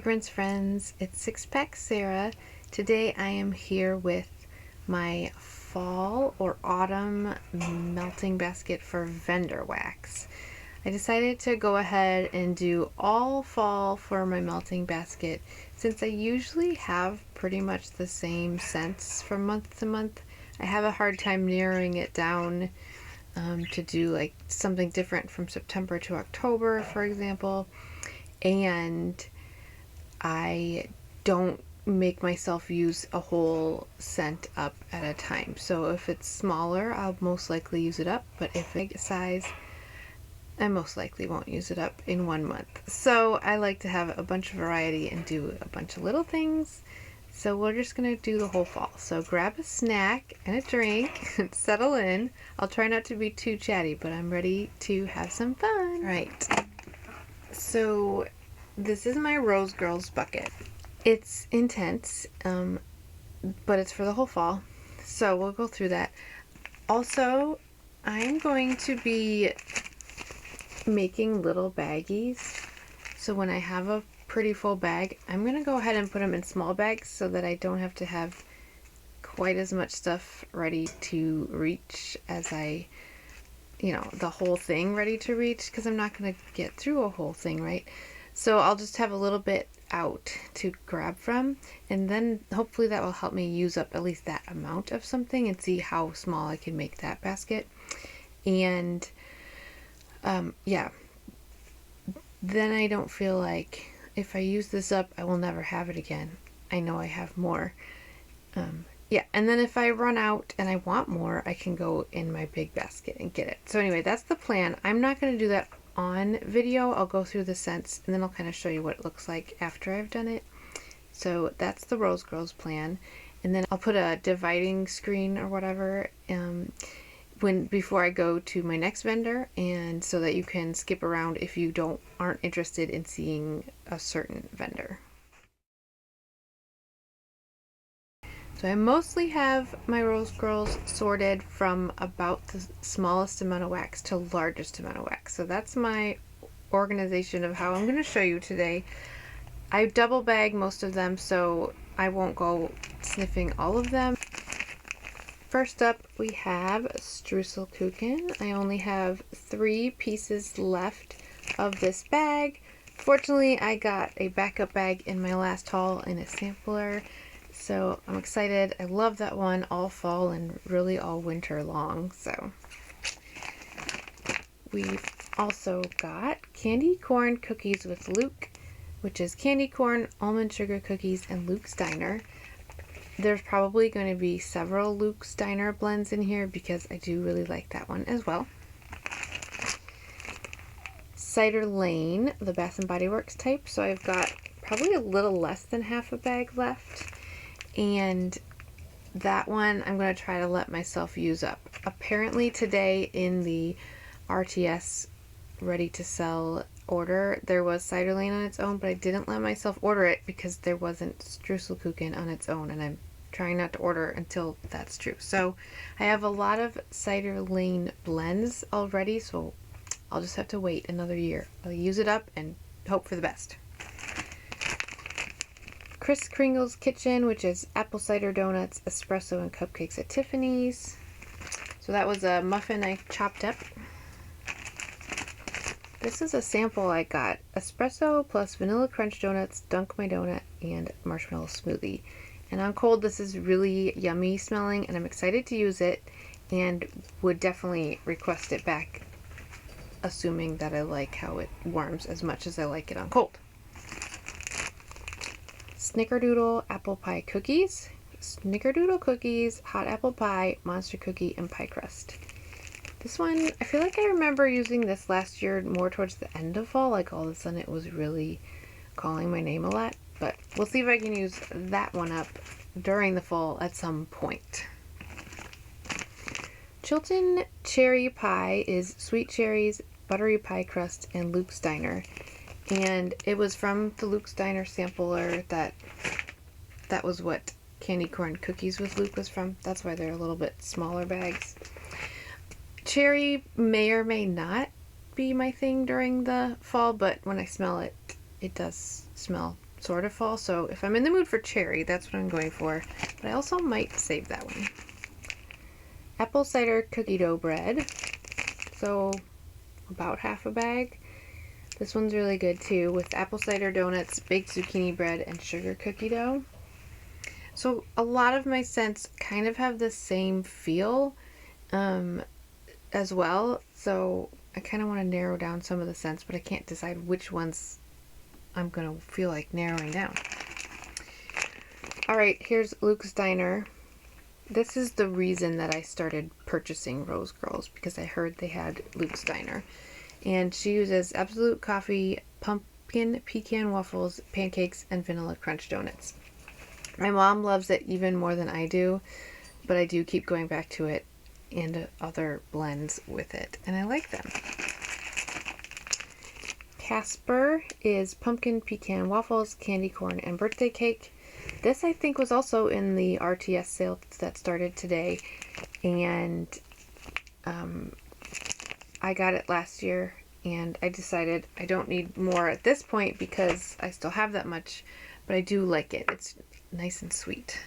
fragrance friends, it's Six Pack Sarah. Today I am here with my fall or autumn melting basket for vendor wax. I decided to go ahead and do all fall for my melting basket since I usually have pretty much the same scents from month to month. I have a hard time narrowing it down to do like something different from September to October, for example, and I don't make myself use a whole scent up at a time. So if it's smaller, I'll most likely use it up, but if it's size, I most likely won't use it up in 1 month. So I like to have a bunch of variety and do a bunch of little things. So we're just gonna do the whole fall. So grab a snack and a drink and settle in. I'll try not to be too chatty, but I'm ready to have some fun. All right. So this is my Rose Girls bucket. It's intense, but it's for the whole fall. So we'll go through that. Also, I'm going to be making little baggies. So when I have a pretty full bag, I'm going to go ahead and put them in small bags so that I don't have to have quite as much stuff ready to reach as the whole thing ready to reach, because I'm not going to get through a whole thing, right? So I'll just have a little bit out to grab from, and then hopefully that will help me use up at least that amount of something and see how small I can make that basket. And yeah, then I don't feel like if I use this up, I will never have it again. I know I have more. Yeah, and then if I run out and I want more, I can go in my big basket and get it. So anyway, that's the plan. I'm not going to do that on video. I'll go through the scents and then I'll kind of show you what it looks like after I've done it. So that's the Rose Girls plan. And then I'll put a dividing screen or whatever before I go to my next vendor, and so that you can skip around if you aren't interested in seeing a certain vendor. So I mostly have my Rose Girls sorted from about the smallest amount of wax to largest amount of wax. So that's my organization of how I'm going to show you today. I double bag most of them, so I won't go sniffing all of them. First up, we have Streuselkuchen. I only have 3 pieces left of this bag. Fortunately, I got a backup bag in my last haul in a sampler. So I'm excited. I love that one all fall and really all winter long. So we've also got candy corn cookies with Luke, which is candy corn, almond sugar cookies, and Luke's Diner. There's probably going to be several Luke's Diner blends in here because I do really like that one as well. Cider Lane, the Bath & Body Works type. So I've got probably a little less than half a bag left. And that one I'm going to try to let myself use up. Apparently today in the RTS ready to sell order, there was Cider Lane on its own, but I didn't let myself order it because there wasn't Streuselkuchen on its own, and I'm trying not to order until that's true. So I have a lot of Cider Lane blends already, so I'll just have to wait another year. I'll use it up and hope for the best. Kris Kringle's Kitchen, which is apple cider donuts, espresso, and cupcakes at Tiffany's. So that was a muffin I chopped up. This is a sample I got. Espresso plus vanilla crunch donuts, dunk my donut, and marshmallow smoothie. And on cold, this is really yummy smelling, and I'm excited to use it and would definitely request it back, assuming that I like how it warms as much as I like it on cold. Snickerdoodle apple pie cookies. Snickerdoodle cookies, hot apple pie, monster cookie, and pie crust. This one, I feel like I remember using this last year more towards the end of fall, like all of a sudden it was really calling my name a lot, but we'll see if I can use that one up during the fall at some point. Chilton Cherry Pie is sweet cherries, buttery pie crust, and Luke's Diner. And it was from the Luke's Diner sampler that was what candy corn cookies with Luke was from. That's why they're a little bit smaller bags. Cherry may or may not be my thing during the fall, but when I smell it, it does smell sort of fall. So if I'm in the mood for cherry, that's what I'm going for. But I also might save that one. Apple cider cookie dough bread. So about half a bag. This one's really good too, with apple cider donuts, baked zucchini bread, and sugar cookie dough. So a lot of my scents kind of have the same feel as well. So I kind of want to narrow down some of the scents, but I can't decide which ones I'm going to feel like narrowing down. Alright, here's Luke's Diner. This is the reason that I started purchasing Rose Girls, because I heard they had Luke's Diner. And she uses Absolute Coffee, pumpkin pecan waffles, pancakes, and vanilla crunch donuts. My mom loves it even more than I do, but I do keep going back to it and other blends with it, and I like them. Casper is pumpkin pecan waffles, candy corn, and birthday cake. This I think was also in the RTS sale that started today, and I got it last year, and I decided I don't need more at this point because I still have that much, but I do like it. It's nice and sweet.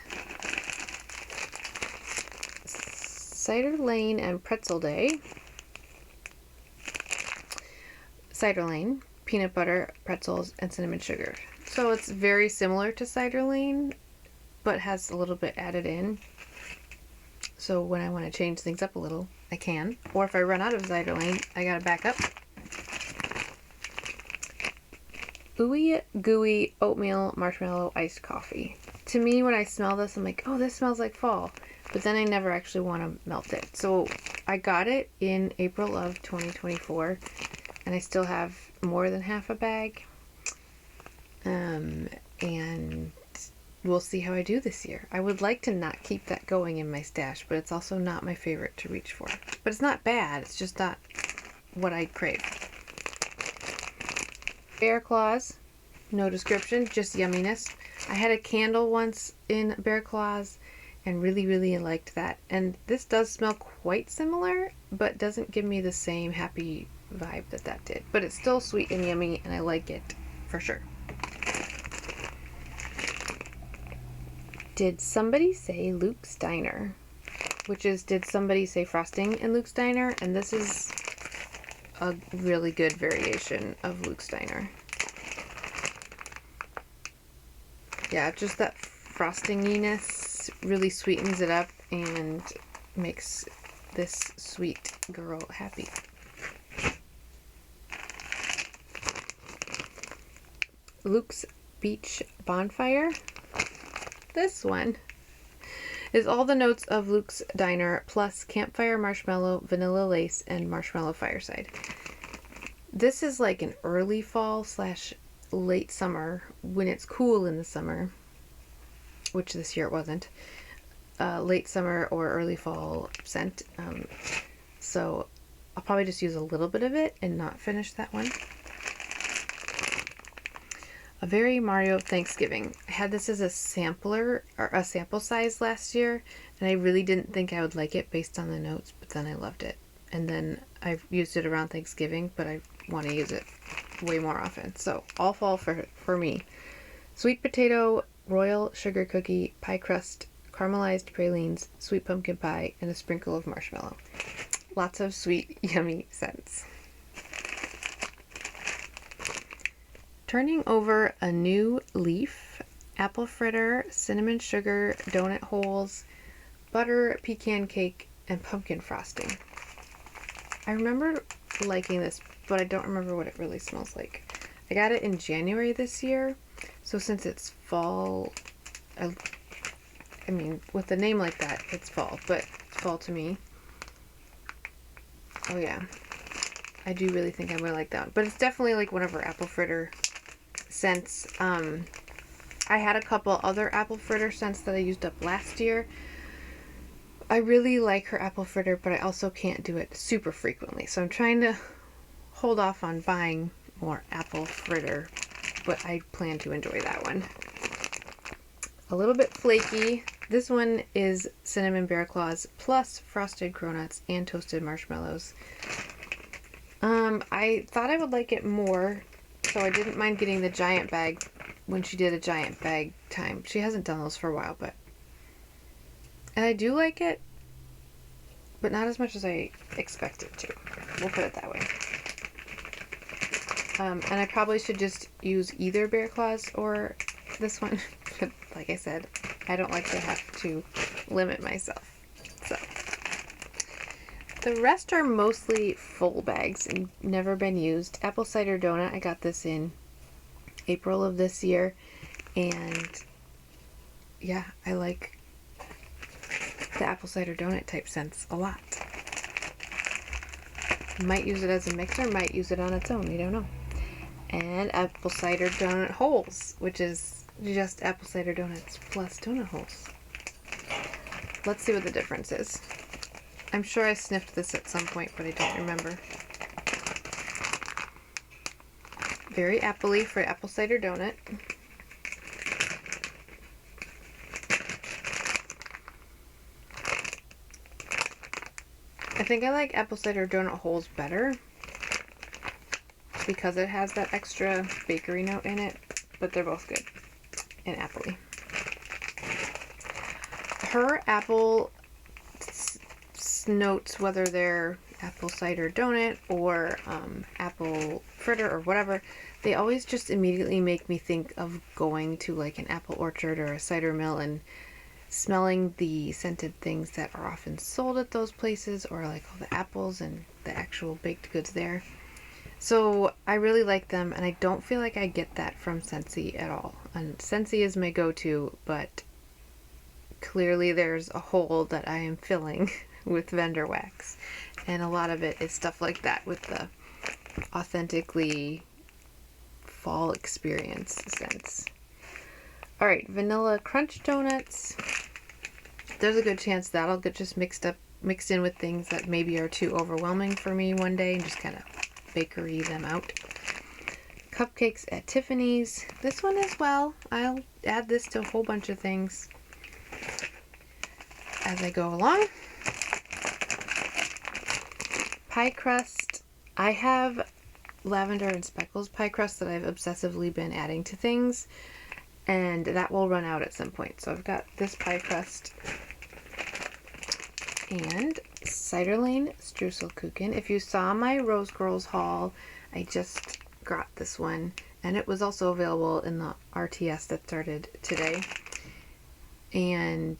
Cider Lane and Pretzel Day. Cider Lane, peanut butter, pretzels, and cinnamon sugar. So it's very similar to Cider Lane, but has a little bit added in. So when I want to change things up a little, I can. Or if I run out of Cider Lane, I gotta back up. Ooey Gooey Oatmeal Marshmallow Iced Coffee. To me, when I smell this, I'm like, oh, this smells like fall. But then I never actually want to melt it. So I got it in April of 2024, and I still have more than half a bag. And we'll see how I do this year. I would like to not keep that going in my stash, but it's also not my favorite to reach for. But it's not bad. It's just not what I crave. Bear Claws, no description, just yumminess. I had a candle once in Bear Claws and really liked that. And this does smell quite similar, but doesn't give me the same happy vibe that did. But it's still sweet and yummy, and I like it for sure. Did somebody say Luke's Diner? Which is, did somebody say frosting in Luke's Diner? And this is a really good variation of Luke's Diner. Yeah, just that frostinginess really sweetens it up and makes this sweet girl happy. Luke's Beach Bonfire. This one is all the notes of Luke's Diner plus campfire marshmallow, vanilla lace, and marshmallow fireside. This is like an early fall / late summer when it's cool in the summer, which this year it wasn't. Late summer or early fall scent. So I'll probably just use a little bit of it and not finish that one. A Very Mario Thanksgiving. I had this as a sampler or a sample size last year, and I really didn't think I would like it based on the notes, but then I loved it. And then I've used it around Thanksgiving, but I want to use it way more often. So all fall for me. Sweet potato, royal sugar cookie, pie crust, caramelized pralines, sweet pumpkin pie, and a sprinkle of marshmallow. Lots of sweet, yummy scents. Turning over a new leaf. Apple fritter, cinnamon sugar, donut holes, butter, pecan cake, and pumpkin frosting. I remember liking this, but I don't remember what it really smells like. I got it in January this year, so since it's fall, I mean, with a name like that, it's fall, but it's fall to me. Oh yeah, I do really think I'm gonna like that one. But it's definitely like one of our apple fritter scents. I had a couple other apple fritter scents that I used up last year. I really like her apple fritter, but I also can't do it super frequently. So I'm trying to hold off on buying more apple fritter, but I plan to enjoy that one. A little bit flaky. This one is cinnamon bear claws plus frosted cronuts and toasted marshmallows. I thought I would like it more, so I didn't mind getting the giant bag when she did a giant bag time. She hasn't done those for a while, and I do like it, but not as much as I expected to. We'll put it that way. And I probably should just use either Bear Claws or this one. But like I said, I don't like to have to limit myself. So the rest are mostly full bags and never been used. Apple cider donut, I got this in April of this year, and yeah, I like the apple cider donut type scents a lot. Might use it as a mixer, might use it on its own, we don't know. And apple cider donut holes, which is just apple cider donuts plus donut holes. Let's see what the difference is. I'm sure I sniffed this at some point, but I don't remember. Very appley for apple cider donut. I think I like apple cider donut holes better because it has that extra bakery note in it, but they're both good and appley. Her apple notes, whether they're apple cider donut or apple fritter or whatever, they always just immediately make me think of going to like an apple orchard or a cider mill and smelling the scented things that are often sold at those places, or like all the apples and the actual baked goods there. So I really like them, and I don't feel like I get that from Scentsy at all. And Scentsy is my go-to, but clearly there's a hole that I am filling with vendor wax, and a lot of it is stuff like that with the authentically fall experience scents. Alright, vanilla crunch donuts. There's a good chance that'll get just mixed in with things that maybe are too overwhelming for me one day, and just kind of bakery them out. Cupcakes at Tiffany's. This one as well. I'll add this to a whole bunch of things as I go along. Pie crust. I have Lavender and Speckles pie crust that I've obsessively been adding to things, and that will run out at some point. So I've got this pie crust and Cider Lane Streuselkuchen. If you saw my Rose Girls haul, I just got this one, and it was also available in the RTS that started today, and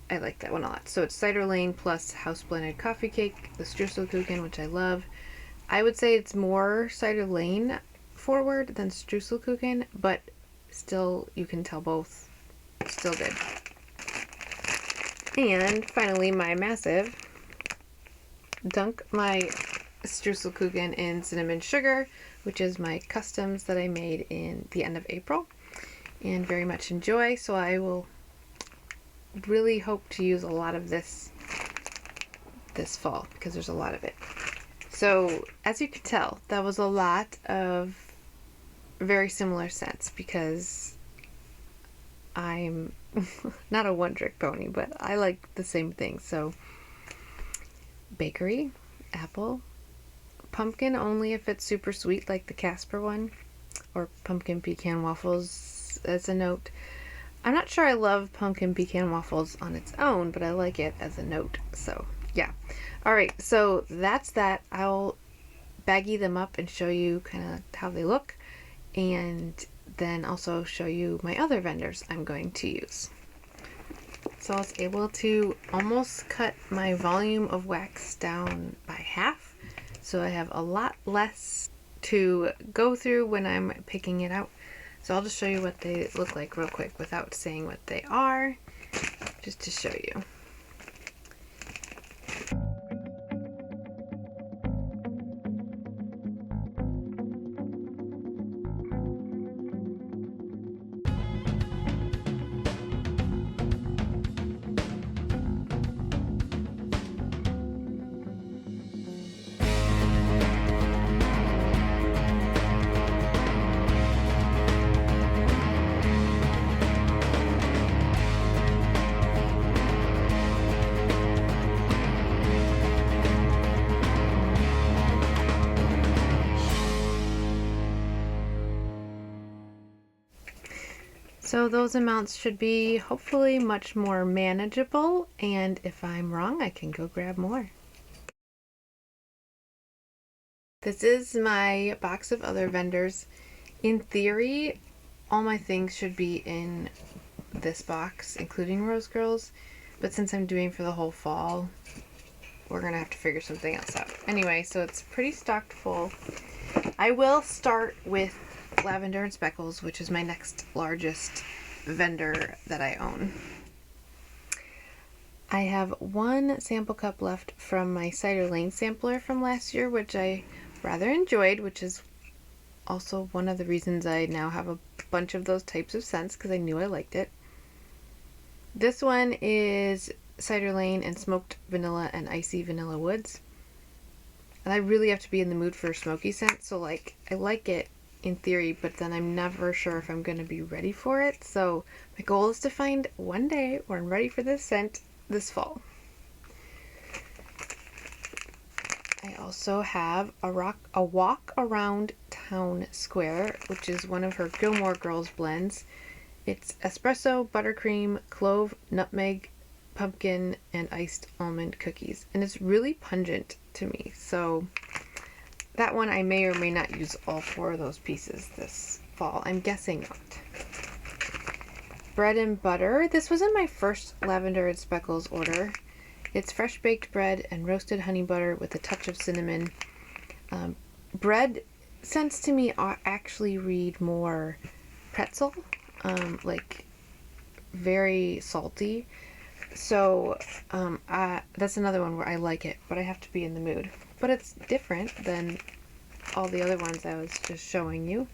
I like that one a lot. So it's Cider Lane plus house blended coffee cake, the Streuselkuchen, which I love. I would say it's more Cider Lane forward than Streuselkuchen, but still, you can tell both still good. And finally, my massive dunk my Streuselkuchen in cinnamon sugar, which is my customs that I made in the end of April and very much enjoy. So I will really hope to use a lot of this fall because there's a lot of it. So as you can tell, that was a lot of very similar scents because I'm not a one-trick pony, but I like the same thing. So bakery, apple, pumpkin only if it's super sweet like the Casper one, or pumpkin pecan waffles as a note. I'm not sure I love pumpkin pecan waffles on its own, but I like it as a note. So yeah. Alright, so that's that. I'll baggie them up and show you kind of how they look, and then also show you my other vendors I'm going to use. So I was able to almost cut my volume of wax down by half, so I have a lot less to go through when I'm picking it out. So I'll just show you what they look like real quick without saying what they are, just to show you. So those amounts should be hopefully much more manageable, and if I'm wrong, I can go grab more. This is my box of other vendors. In theory, all my things should be in this box, including Rose Girls, but since I'm doing for the whole fall, we're gonna have to figure something else out. Anyway, so it's pretty stocked full. I will start with Lavender and Speckles, which is my next largest vendor that I own. I have one sample cup left from my Cider Lane sampler from last year, which I rather enjoyed, which is also one of the reasons I now have a bunch of those types of scents, because I knew I liked it. This one is Cider Lane and Smoked Vanilla and Icy Vanilla Woods. And I really have to be in the mood for a smoky scent, so like I like it in theory, but then I'm never sure if I'm going to be ready for it. So my goal is to find one day where I'm ready for this scent this fall. I also have a Walk Around Town Square, which is one of her Gilmore Girls blends. It's espresso, buttercream, clove, nutmeg, pumpkin, and iced almond cookies. And it's really pungent to me. So that one I may or may not use all 4 of those pieces this fall. I'm guessing not. Bread and butter. This was in my first Lavender and Speckles order. It's fresh baked bread and roasted honey butter with a touch of cinnamon. Bread scents to me actually read more pretzel, like very salty. So that's another one where I like it, but I have to be in the mood. But it's different than all the other ones I was just showing you.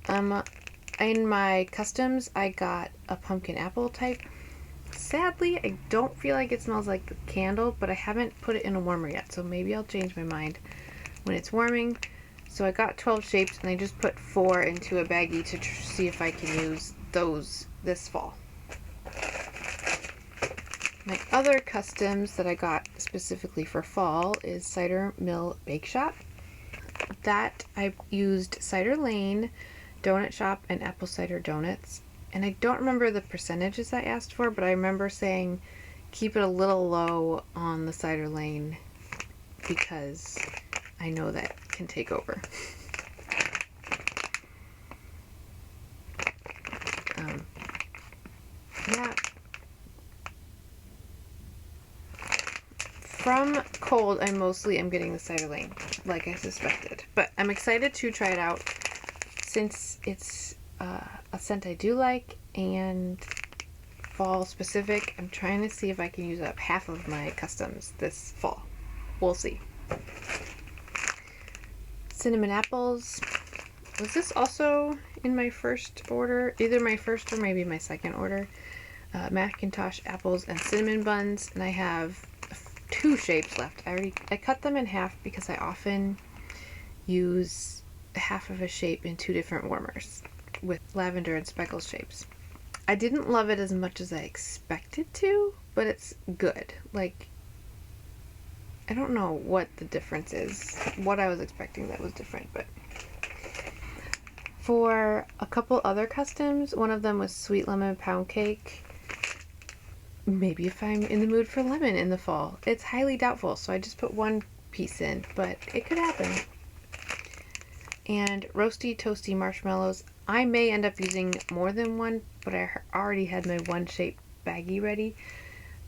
In my customs, I got a pumpkin apple type. Sadly, I don't feel like it smells like a candle, but I haven't put it in a warmer yet, so maybe I'll change my mind when it's warming. So I got 12 shapes, and I just put 4 into a baggie to see if I can use those this fall. My other customs that I got specifically for fall is Cider Mill Bake Shop. That I used Cider Lane, Donut Shop, and Apple Cider Donuts. And I don't remember the percentages I asked for, but I remember saying keep it a little low on the Cider Lane because I know that can take over. Yeah. From cold, I mostly am getting the Cider Lane, like I suspected. But I'm excited to try it out since it's a scent I do like and fall specific. I'm trying to see if I can use up half of my customs this fall. We'll see. Cinnamon apples. Was this also in my first order? Either my first or maybe my second order. Macintosh apples and cinnamon buns, and I have 2 shapes left. I cut them in half because I often use half of a shape in 2 different warmers with Lavender and Speckles shapes. I didn't love it as much as I expected to, but it's good. Like, I don't know what the difference is, what I was expecting that was different, but for a couple other customs, one of them was sweet lemon pound cake. Maybe if I'm in the mood for lemon in the fall. It's highly doubtful, so I just put 1 piece in, but it could happen. And roasty toasty marshmallows. I may end up using more than 1, but I already had my 1 shape baggie ready.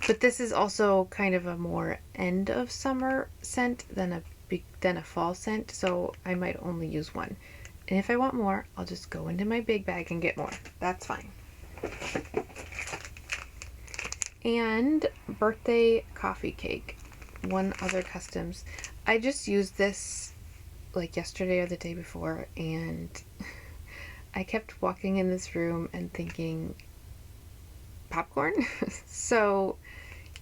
But this is also kind of a more end of summer scent than a fall scent, so I might only use 1. And if I want more, I'll just go into my big bag and get more. That's fine. And birthday coffee cake. One other customs. I just used this like yesterday or the day before, and I kept walking in this room and thinking popcorn. So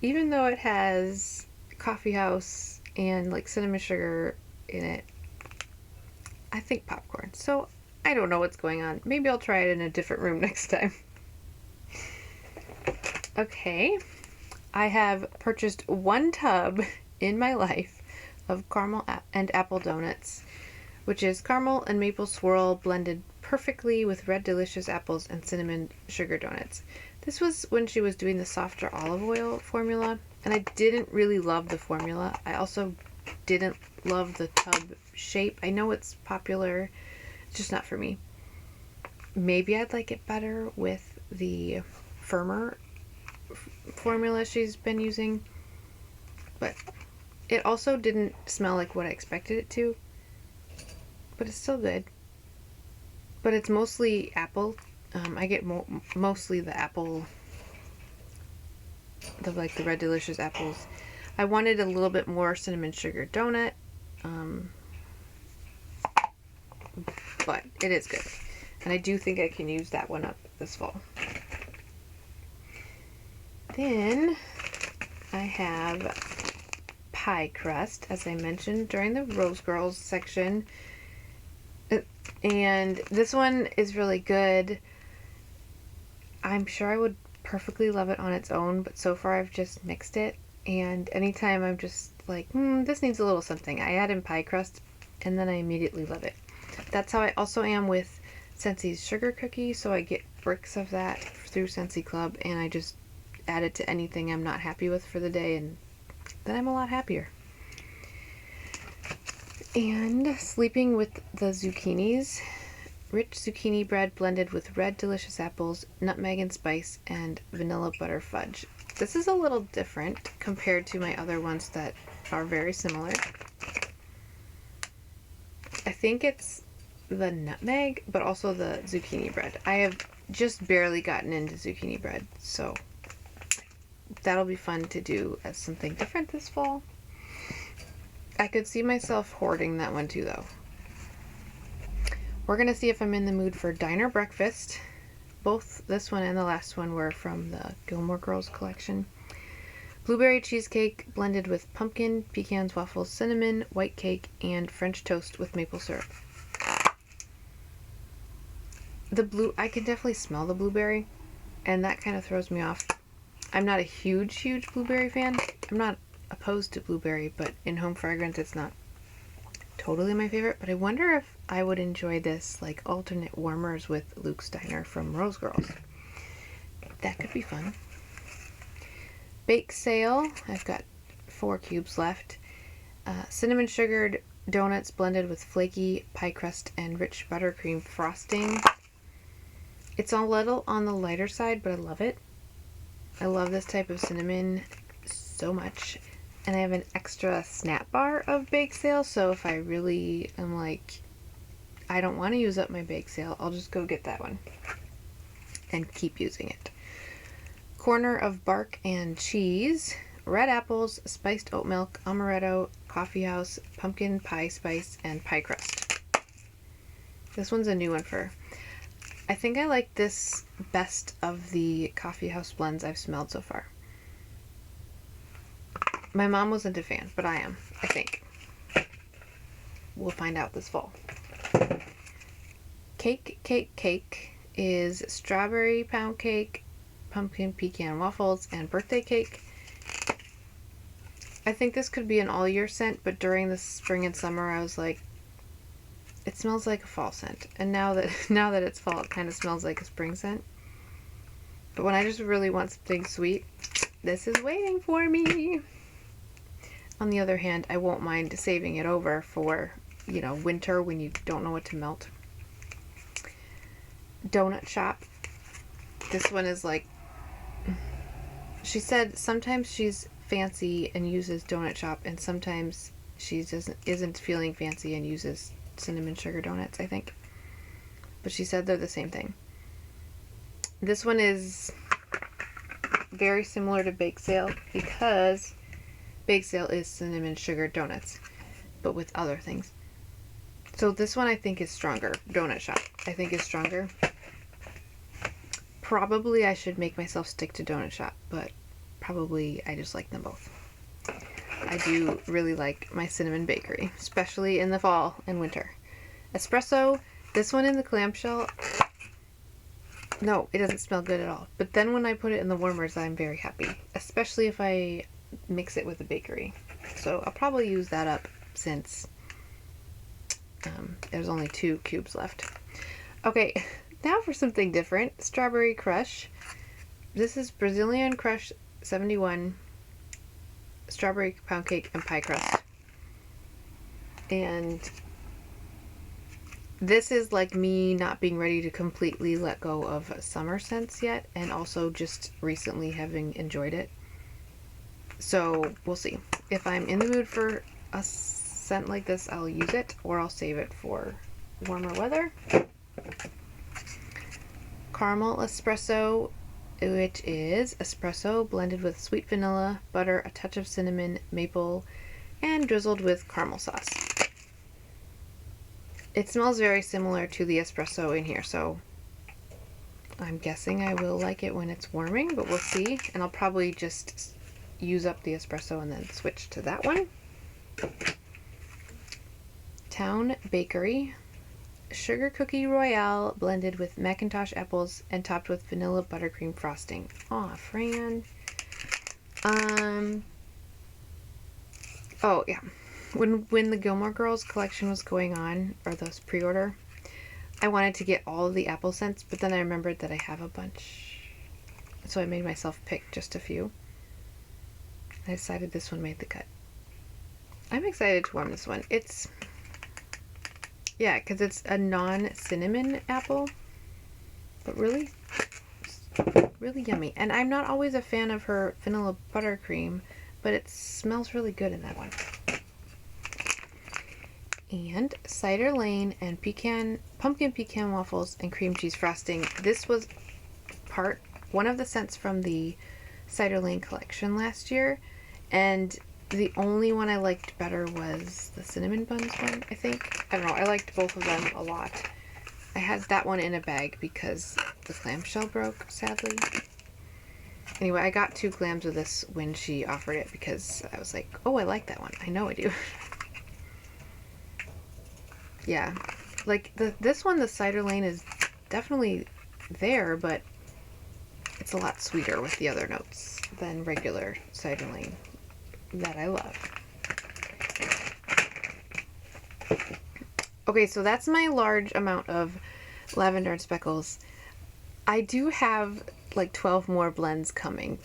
even though it has coffee house and like cinnamon sugar in it, I think popcorn. So I don't know what's going on. Maybe I'll try it in a different room next time. Okay, I have purchased 1 tub in my life of caramel and apple donuts, which is caramel and maple swirl blended perfectly with red delicious apples and cinnamon sugar donuts. This was when she was doing the softer olive oil formula, and I didn't really love the formula. I also didn't love the tub shape. I know it's popular, it's just not for me. Maybe I'd like it better with the firmer formula she's been using, but it also didn't smell like what I expected it to, but it's still good. But it's mostly apple. I get mostly the apple, the red delicious apples. I wanted a little bit more cinnamon sugar donut, but it is good, and I do think I can use that one up this fall. Then I have pie crust, as I mentioned during the Rose Girls section. And this one is really good. I'm sure I would perfectly love it on its own, but so far I've just mixed it. And anytime I'm just like, this needs a little something, I add in pie crust, and then I immediately love it. That's how I also am with Scentsy's sugar cookie, so I get bricks of that through Scentsy Club, and I just add it to anything I'm not happy with for the day, and then I'm a lot happier. And sleeping with the zucchinis, rich zucchini bread blended with red delicious apples, nutmeg and spice, and vanilla butter fudge. This is a little different compared to my other ones that are very similar. I think it's the nutmeg, but also the zucchini bread. I have just barely gotten into zucchini bread, so that'll be fun to do as something different this fall. I could see myself hoarding that one too, though. We're going to see if I'm in the mood for diner breakfast. Both this one and the last one were from the Gilmore Girls collection. Blueberry cheesecake blended with pumpkin, pecans, waffles, cinnamon, white cake, and French toast with maple syrup. I can definitely smell the blueberry, and that kind of throws me off. I'm not a huge blueberry fan. I'm not opposed to blueberry, but in home fragrance it's not totally my favorite. But I wonder if I would enjoy this like alternate warmers with Luke's Diner from Rose Girls. That could be fun. Bake sale, I've got 4 cubes left. Cinnamon sugared donuts blended with flaky pie crust and rich buttercream frosting. It's a little on the lighter side, but I love it. I love this type of cinnamon so much. And I have an extra snap bar of bake sale, so if I really am like, I don't want to use up my bake sale, I'll just go get that one and keep using it. Corner of bark and cheese, red apples, spiced oat milk, amaretto, coffee house, pumpkin pie spice, and pie crust. This one's a new one for, I think I like this best of the coffee house blends I've smelled so far. My mom wasn't a fan, but I am, I think. We'll find out this fall. Cake is strawberry pound cake, pumpkin pecan waffles, and birthday cake. I think this could be an all-year scent, but during the spring and summer I was like, it smells like a fall scent. And now that it's fall, it kind of smells like a spring scent. But when I just really want something sweet, this is waiting for me. On the other hand, I won't mind saving it over for, winter when you don't know what to melt. Donut shop. This one is like, she said sometimes she's fancy and uses donut shop, and sometimes she isn't feeling fancy and uses cinnamon sugar donuts, I think. But she said they're the same thing. This one is very similar to Bake Sale because Bake Sale is cinnamon sugar donuts, but with other things. So this one I think is stronger. Donut shop, I think, is stronger. Probably I should make myself stick to donut shop, but probably I just like them both. I do really like my cinnamon bakery, especially in the fall and winter. Espresso, this one in the clamshell, no, it doesn't smell good at all. But then when I put it in the warmers, I'm very happy, especially if I mix it with the bakery. So I'll probably use that up since there's only 2 cubes left. Okay, now for something different. Strawberry Crush. This is Brazilian Crush 71 strawberry pound cake and pie crust. And this is like me not being ready to completely let go of summer scents yet, and also just recently having enjoyed it. So we'll see. If I'm in the mood for a scent like this, I'll use it, or I'll save it for warmer weather. Caramel Espresso, which is espresso blended with sweet vanilla, butter, a touch of cinnamon, maple, and drizzled with caramel sauce. It smells very similar to the espresso in here, so I'm guessing I will like it when it's warming, but we'll see. And I'll probably just use up the espresso and then switch to that one. Town Bakery. Sugar Cookie Royale blended with Macintosh apples and topped with vanilla buttercream frosting. Aw, Fran. Oh, yeah. When the Gilmore Girls collection was going on, or those pre-order, I wanted to get all of the apple scents, but then I remembered that I have a bunch. So I made myself pick just a few. I decided this one made the cut. I'm excited to warm this one. Yeah, because it's a non-cinnamon apple, but really yummy. And I'm not always a fan of her vanilla buttercream, but it smells really good in that one. And Cider Lane and pumpkin pecan waffles and cream cheese frosting. This was one of the scents from the Cider Lane collection last year, and the only one I liked better was the cinnamon buns one, I think. I don't know, I liked both of them a lot. I had that one in a bag because the clamshell broke, sadly. Anyway, I got 2 clams of this when she offered it because I was like, oh, I like that one. I know I do. Yeah, like this one, the Cider Lane, is definitely there, but it's a lot sweeter with the other notes than regular Cider Lane that I love. Okay, so that's my large amount of Lavender and Speckles. I do have like 12 more blends coming,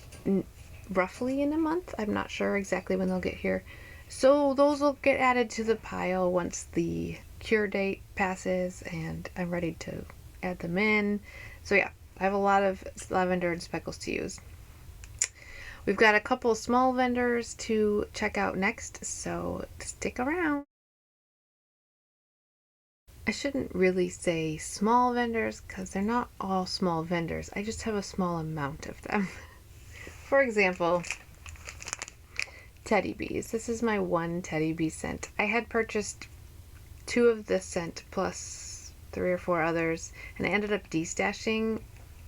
roughly in a month. I'm not sure exactly when they'll get here. So those will get added to the pile once the cure date passes and I'm ready to add them in. So yeah, I have a lot of Lavender and Speckles to use. We've got a couple small vendors to check out next, so stick around. I shouldn't really say small vendors because they're not all small vendors. I just have a small amount of them. For example, Teddy Bees. This is my one Teddy Bee scent. I had purchased 2 of this scent plus 3 or 4 others, and I ended up destashing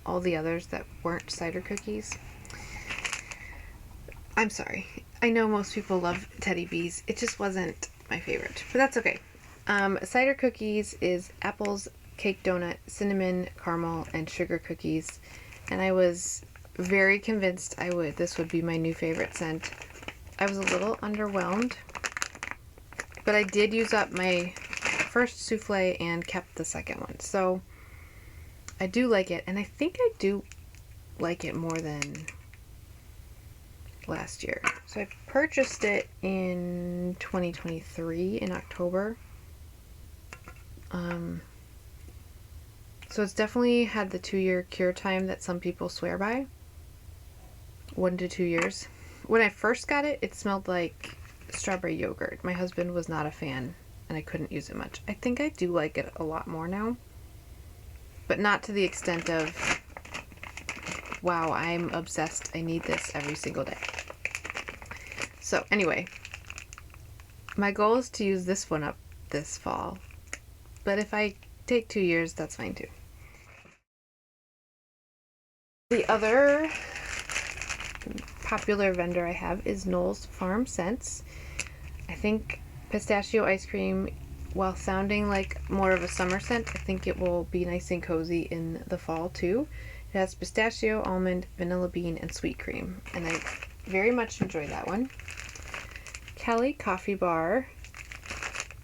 all the others that weren't cider cookies. I'm sorry. I know most people love Teddy Bees. It just wasn't my favorite, but that's okay. Cider cookies is apples, cake donut, cinnamon, caramel, and sugar cookies, and I was very convinced this would be my new favorite scent. I was a little underwhelmed, but I did use up my first souffle and kept the second one. So I do like it, and I think I do like it more than last year. So I purchased it in 2023 in October. So it's definitely had the 2-year cure time that some people swear by. 1 to 2 years. When I first got it, it smelled like strawberry yogurt. My husband was not a fan, and I couldn't use it much. I think I do like it a lot more now, but not to the extent of, wow, I'm obsessed. I need this every single day. So anyway, my goal is to use this one up this fall, but if I take 2 years, that's fine too. The other popular vendor I have is Knowles Farm Scents. I think pistachio ice cream, while sounding like more of a summer scent, I think it will be nice and cozy in the fall too. It has pistachio, almond, vanilla bean, and sweet cream, and I very much enjoy that one. Kelly Coffee Bar.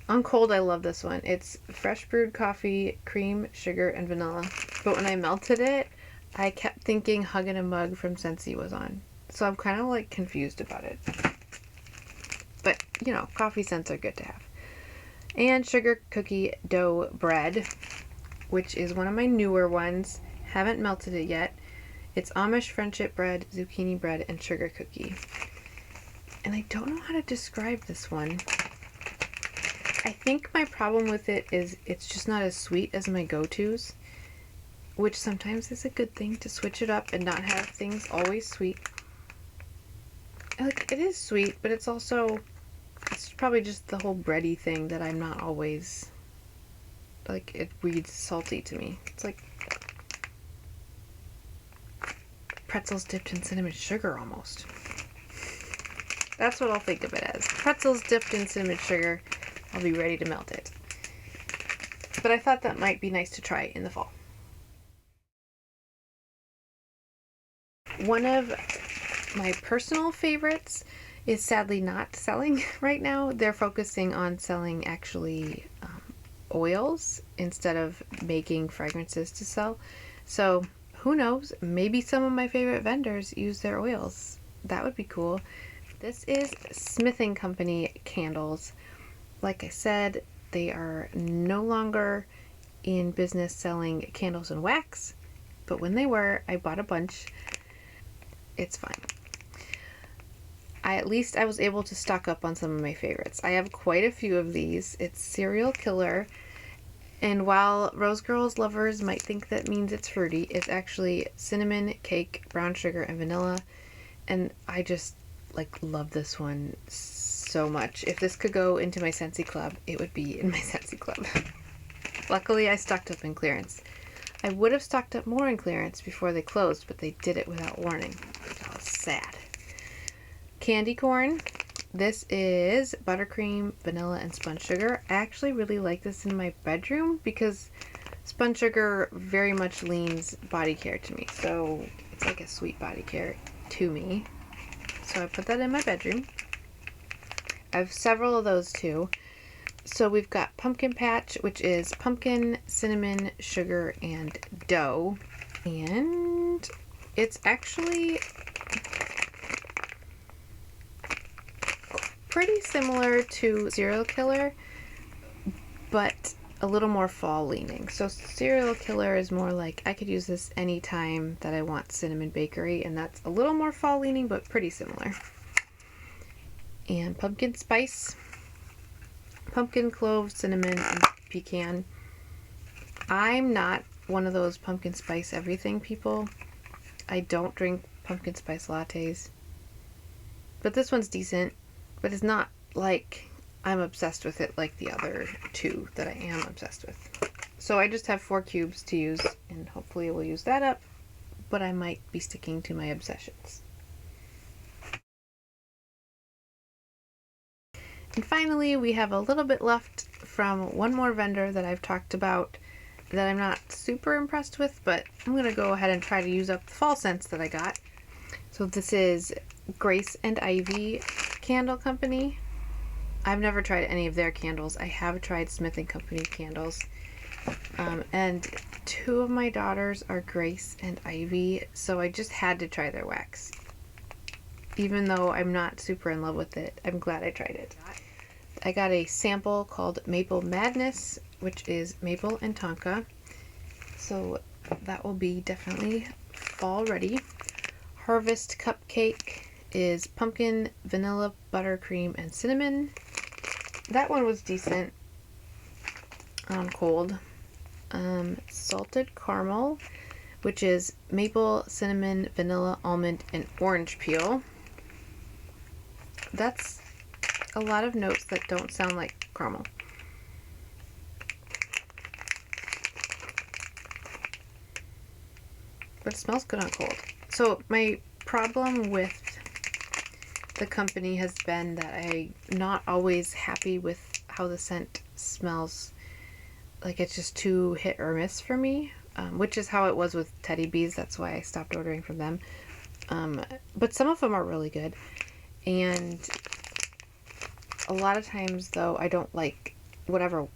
On cold, I love this one. It's fresh brewed coffee, cream, sugar, and vanilla. But when I melted it, I kept thinking Hug in a Mug from Scentsy was on. So I'm kind of like confused about it. But, you know, coffee scents are good to have. And sugar cookie dough bread, which is one of my newer ones. Haven't melted it yet. It's Amish friendship bread, zucchini bread, and sugar cookie. And I don't know how to describe this one. I think my problem with it is it's just not as sweet as my go-tos, which sometimes is a good thing, to switch it up and not have things always sweet. Like, it is sweet, but it's also, it's probably just the whole bready thing that I'm not always, like, it reads salty to me. It's like pretzels dipped in cinnamon sugar almost. That's what I'll think of it as. Pretzels dipped in cinnamon sugar. I'll be ready to melt it. But I thought that might be nice to try in the fall. One of my personal favorites is sadly not selling right now. They're focusing on selling actually oils instead of making fragrances to sell. So who knows? Maybe some of my favorite vendors use their oils. That would be cool. This is Smithing Company candles. Like I said, they are no longer in business selling candles and wax, but when they were, I bought a bunch. It's fine. At least I was able to stock up on some of my favorites. I have quite a few of these. It's Serial Killer, and while Rose Girls lovers might think that means it's fruity, it's actually cinnamon, cake, brown sugar, and vanilla, and I just love this one so much. If this could go into my Scentsy club, it would be in my Scentsy club. Luckily, I stocked up in clearance. I would have stocked up more in clearance before they closed, but they did it without warning. I was sad. Candy corn. This is buttercream, vanilla, and spun sugar. I actually really like this in my bedroom because spun sugar very much leans body care to me. So it's like a sweet body care to me. So I put that in my bedroom. I have several of those too. So we've got Pumpkin Patch, which is pumpkin, cinnamon, sugar, and dough. And it's actually pretty similar to Serial Killer, but a little more fall leaning. So Serial Killer is more like, I could use this anytime that I want cinnamon bakery, and that's a little more fall leaning, but pretty similar. And pumpkin spice, pumpkin, clove, cinnamon, and pecan. I'm not one of those pumpkin spice everything people. I don't drink pumpkin spice lattes, but this one's decent, but it's not like I'm obsessed with it like the other two that I am obsessed with. So I just have 4 cubes to use, and hopefully we'll use that up, but I might be sticking to my obsessions. And finally, we have a little bit left from one more vendor that I've talked about that I'm not super impressed with, but I'm going to go ahead and try to use up the fall scents that I got. So this is Grace and Ivy Candle Company. I've never tried any of their candles. I have tried Smithing Company candles. And 2 of my daughters are Grace and Ivy, so I just had to try their wax. Even though I'm not super in love with it, I'm glad I tried it. I got a sample called Maple Madness, which is maple and tonka. So that will be definitely fall ready. Harvest Cupcake is pumpkin, vanilla, buttercream, and cinnamon. That one was decent on cold. Salted Caramel, which is maple, cinnamon, vanilla, almond, and orange peel. That's a lot of notes that don't sound like caramel. But it smells good on cold. So my problem with the company has been that I'm not always happy with how the scent smells. Like, it's just too hit or miss for me, which is how it was with Teddy Bees. That's why I stopped ordering from them. But some of them are really good. And a lot of times, though, I don't like whatever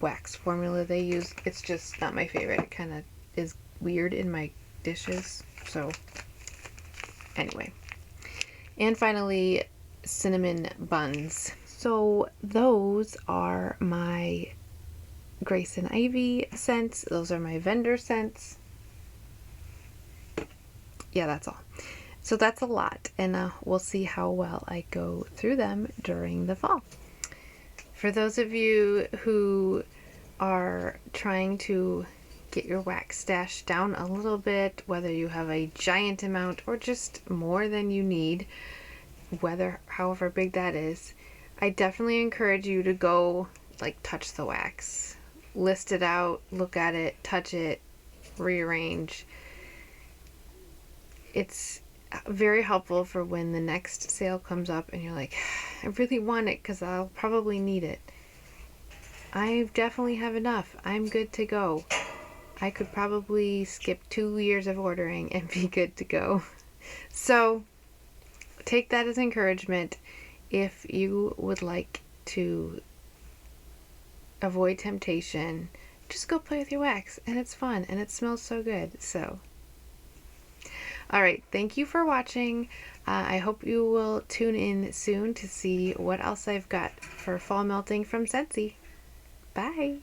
wax formula they use. It's just not my favorite. It kind of is weird in my dishes. So anyway. And finally, cinnamon buns. So those are my Grace and Ivy scents. Those are my vendor scents. Yeah, that's all. So that's a lot, and we'll see how well I go through them during the fall. For those of you who are trying to get your wax stash down a little bit, whether you have a giant amount or just more than you need, however big that is, I definitely encourage you to go touch the wax. List it out, look at it, touch it, rearrange. It's very helpful for when the next sale comes up and you're like, I really want it because I'll probably need it. I definitely have enough. I'm good to go. I could probably skip 2 years of ordering and be good to go. So take that as encouragement. If you would like to avoid temptation, just go play with your wax, and it's fun and it smells so good. So alright, thank you for watching. I hope you will tune in soon to see what else I've got for fall melting from Scentsy. Bye!